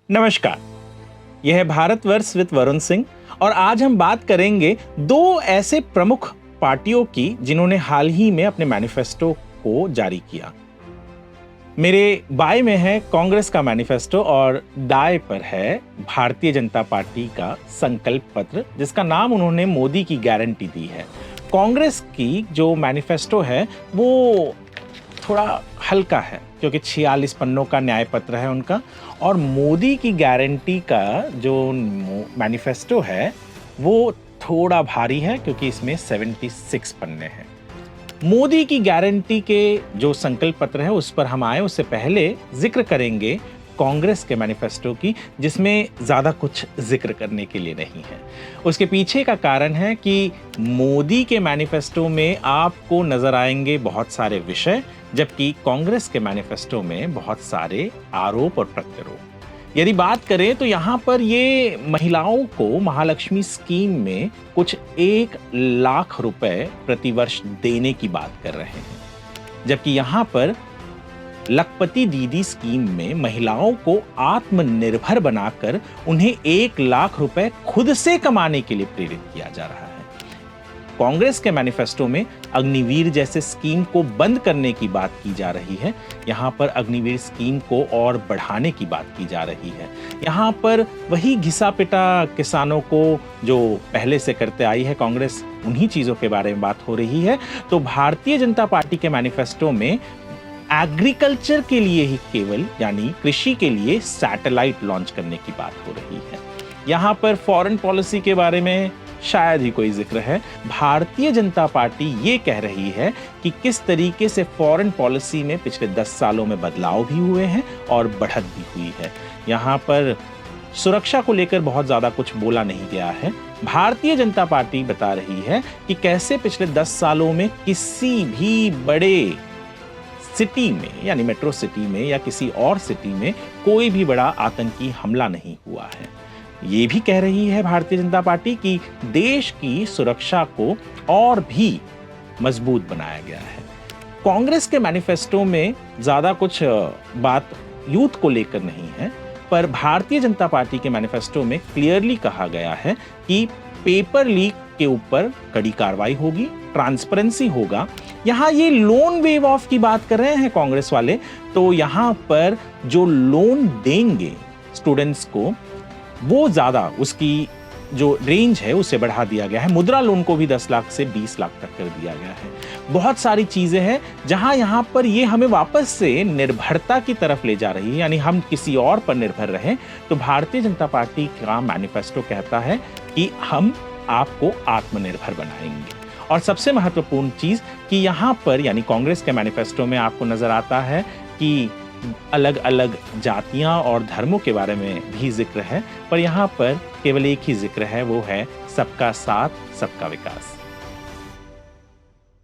नमस्कार, यह है भारतवर्ष विद वरुण सिंह और आज हम बात करेंगे दो ऐसे प्रमुख पार्टियों की जिन्होंने हाल ही में अपने मैनिफेस्टो को जारी किया। मेरे बाएं में है कांग्रेस का मैनिफेस्टो और दाएं पर है भारतीय जनता पार्टी का संकल्प पत्र, जिसका नाम उन्होंने मोदी की गारंटी दी है। कांग्रेस की जो मैनिफेस्टो है वो थोड़ा हल्का है क्योंकि 46 पन्नों का न्याय पत्र है उनका, और मोदी की गारंटी का जो मैनिफेस्टो है वो थोड़ा भारी है क्योंकि इसमें 76 पन्ने हैं। मोदी की गारंटी के जो संकल्प पत्र है उस पर हम आए, उससे पहले जिक्र करेंगे कांग्रेस के मैनिफेस्टो की, जिसमें ज्यादा कुछ जिक्र करने के लिए नहीं है। उसके पीछे का कारण है कि मोदी के मैनिफेस्टो में आपको नजर आएंगे बहुत सारे विषय, जबकि कांग्रेस के मैनिफेस्टो में बहुत सारे आरोप और प्रत्यारोप। यदि बात करें तो यहाँ पर ये महिलाओं को महालक्ष्मी स्कीम में कुछ 1 लाख रुपए प्रतिवर्ष देने की बात कर रहे हैं, जबकि यहाँ पर लखपति दीदी स्कीम में महिलाओं को आत्मनिर्भर बनाकर उन्हें 1 लाख रुपए खुद से कमाने के लिए प्रेरित किया जा रहा है। कांग्रेस के मैनिफेस्टो में अग्निवीर जैसे स्कीम को बंद करने की बात की जा रही है। यहाँ पर अग्निवीर स्कीम को और बढ़ाने की बात की जा रही है। यहाँ पर वही घिसा पिटा किसानों को जो पहले से करते आई है कांग्रेस, उन्हीं चीजों के बारे में बात हो रही है। तो भारतीय जनता पार्टी के मैनिफेस्टो में एग्रीकल्चर के लिए ही केवल, यानी कृषि के लिए सैटेलाइट लॉन्च करने की बात हो रही है। यहाँ पर फॉरेन पॉलिसी के बारे में शायद ही कोई जिक्र है। भारतीय जनता पार्टी ये कह रही है कि किस तरीके से फॉरेन पॉलिसी में पिछले 10 सालों में बदलाव भी हुए हैं और बढ़त भी हुई है। यहाँ पर सुरक्षा को लेकर बहुत ज्यादा कुछ बोला नहीं गया है। भारतीय जनता पार्टी बता रही है कि कैसे पिछले 10 सालों में किसी भी बड़े सिटी में, यानी मेट्रो सिटी में या किसी और सिटी में कोई भी बड़ा आतंकी हमला नहीं हुआ है। ये भी कह रही है भारतीय जनता पार्टी कि देश की सुरक्षा को और भी मजबूत बनाया गया है। कांग्रेस के मैनिफेस्टो में ज्यादा कुछ बात यूथ को लेकर नहीं है, पर भारतीय जनता पार्टी के मैनिफेस्टो में क्लियरली कहा गया है कि पेपर लीक के ऊपर कड़ी कार्रवाई होगी, ट्रांसपेरेंसी होगा। यहाँ ये लोन वेव ऑफ की बात कर रहे हैं कांग्रेस वाले, तो यहाँ पर जो लोन देंगे स्टूडेंट्स को वो ज्यादा, उसकी जो रेंज है उसे बढ़ा दिया गया है। मुद्रा लोन को भी 10 लाख से 20 लाख तक कर दिया गया है। बहुत सारी चीजें हैं जहां यहाँ पर ये हमें वापस से निर्भरता की तरफ ले जा रही है, यानी हम किसी और पर निर्भर रहें। तो भारतीय जनता पार्टी का मैनिफेस्टो कहता है कि हम आपको आत्मनिर्भर बनाएंगे। और सबसे महत्वपूर्ण चीज कि यहाँ पर, यानी कांग्रेस के मैनिफेस्टो में आपको नजर आता है कि अलग अलग जातियां और धर्मों के बारे में भी जिक्र है, पर यहाँ पर केवल एक ही जिक्र है, वो है सबका साथ सबका विकास।